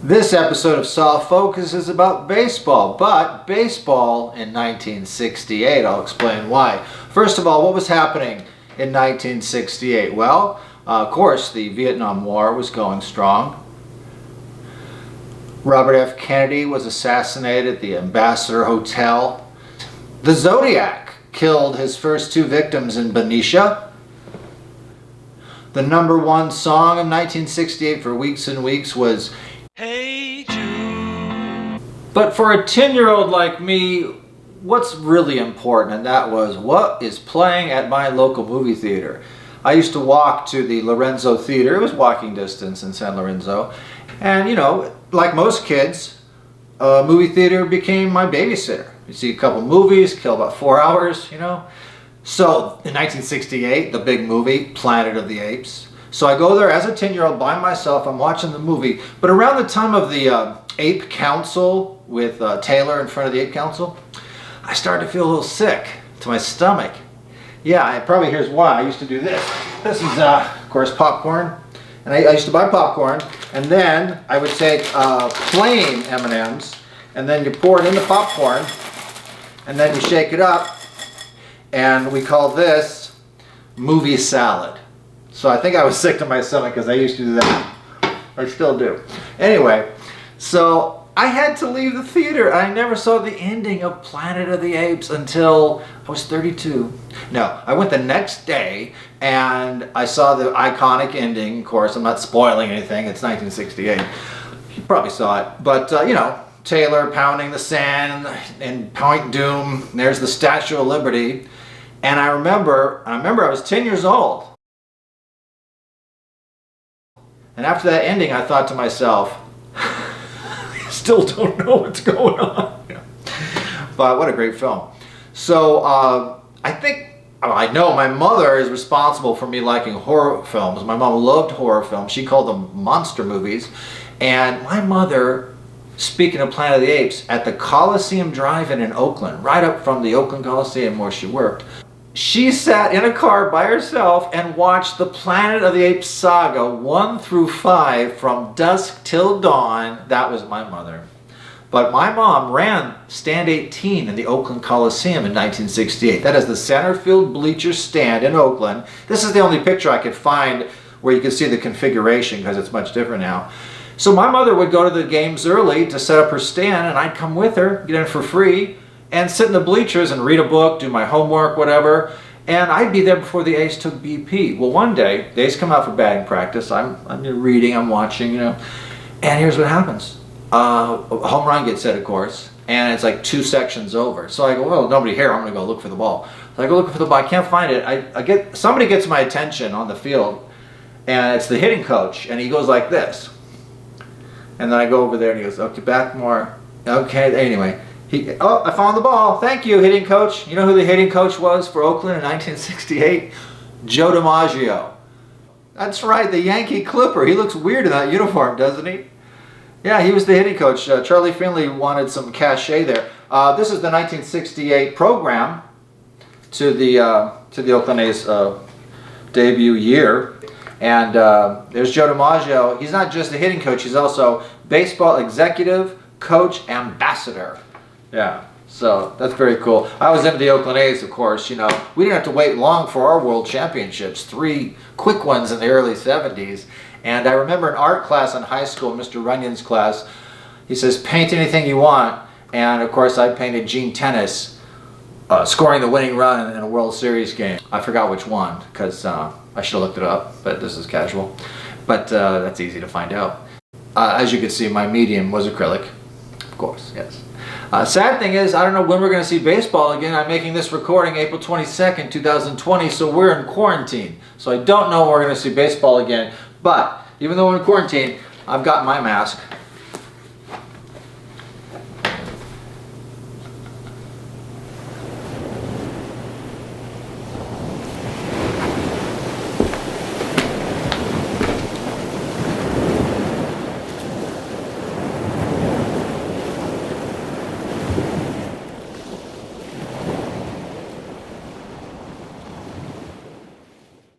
This episode of Soft Focus is about baseball, but baseball in 1968. I'll explain why. First of all, what was happening in 1968? Well, of course, the Vietnam War was going strong. Robert F. Kennedy was assassinated at the Ambassador Hotel. The Zodiac killed his first two victims in Benicia. The #1 song of 1968 for weeks and weeks was Hey Jude. But for a 10-year-old like me, what's really important, and that was what is playing at my local movie theater. I used to walk to the Lorenzo Theater. It was walking distance in San Lorenzo. And, you know, like most kids, a movie theater became my babysitter. You see a couple movies, kill about 4 hours, you know. So in 1968, the big movie, Planet of the Apes. So I go there as a 10-year-old by myself. I'm watching the movie. But around the time of the Ape Council with Taylor in front of the Ape Council, I started to feel a little sick to my stomach. Yeah, probably here's why. I used to do this. This is, of course, popcorn. And I used to buy popcorn. And then I would take plain M&Ms. And then you pour it in the popcorn. And then you shake it up. And we call this movie salad. So I think I was sick to my stomach because I used to do that. I still do. Anyway, so I had to leave the theater. I never saw the ending of Planet of the Apes until I was 32. No, I went the next day and I saw the iconic ending. Of course, I'm not spoiling anything. It's 1968. You probably saw it. But, you know, Taylor pounding the sand and Point Doom. There's the Statue of Liberty. And I remember I was 10 years old. And after that ending, I thought to myself, I still don't know what's going on. But what a great film. So I know my mother is responsible for me liking horror films. My mom loved horror films. She called them monster movies. And my mother, speaking of Planet of the Apes, at the Coliseum Drive-In in Oakland, right up from the Oakland Coliseum where she worked, she sat in a car by herself and watched the Planet of the Apes saga 1 through 5 from dusk till dawn. That was my mother. But my mom ran Stand 18 in the Oakland Coliseum in 1968. That is the center field bleacher stand in Oakland. This is the only picture I could find where you can see the configuration because it's much different now. So my mother would go to the games early to set up her stand, and I'd come with her, get in for free, and sit in the bleachers and read a book, do my homework, whatever. And I'd be there before the A's took BP. Well, one day, the A's come out for batting practice. I'm reading, I'm watching, you know. And here's what happens. A home run gets hit, of course, and it's like 2 sections over. So I go, well, nobody here. I'm going to go look for the ball. So I go looking for the ball. I can't find it. Somebody gets my attention on the field, and it's the hitting coach, and he goes like this. And then I go over there, and he goes, okay, back more. Okay, anyway. I found the ball. Thank you, hitting coach. You know who the hitting coach was for Oakland in 1968? Joe DiMaggio. That's right, the Yankee Clipper. He looks weird in that uniform, doesn't he? Yeah, he was the hitting coach. Charlie Finley wanted some cachet there. This is the 1968 program to the Oakland A's debut year. And there's Joe DiMaggio. He's not just the hitting coach. He's also baseball executive, coach, ambassador. Yeah, so that's very cool. I was into the Oakland A's, of course. You know, we didn't have to wait long for our world championships. 3 quick ones in the early 70s. And I remember in art class in high school, Mr. Runyon's class, he says, paint anything you want. And of course, I painted Gene Tennis scoring the winning run in a World Series game. I forgot which one, because I should have looked it up, but this is casual. But that's easy to find out. As you can see, my medium was acrylic. Of course, yes. Sad thing is, I don't know when we're going to see baseball again. I'm making this recording April 22nd, 2020, so we're in quarantine. So I don't know when we're going to see baseball again. But even though we're in quarantine, I've got my mask.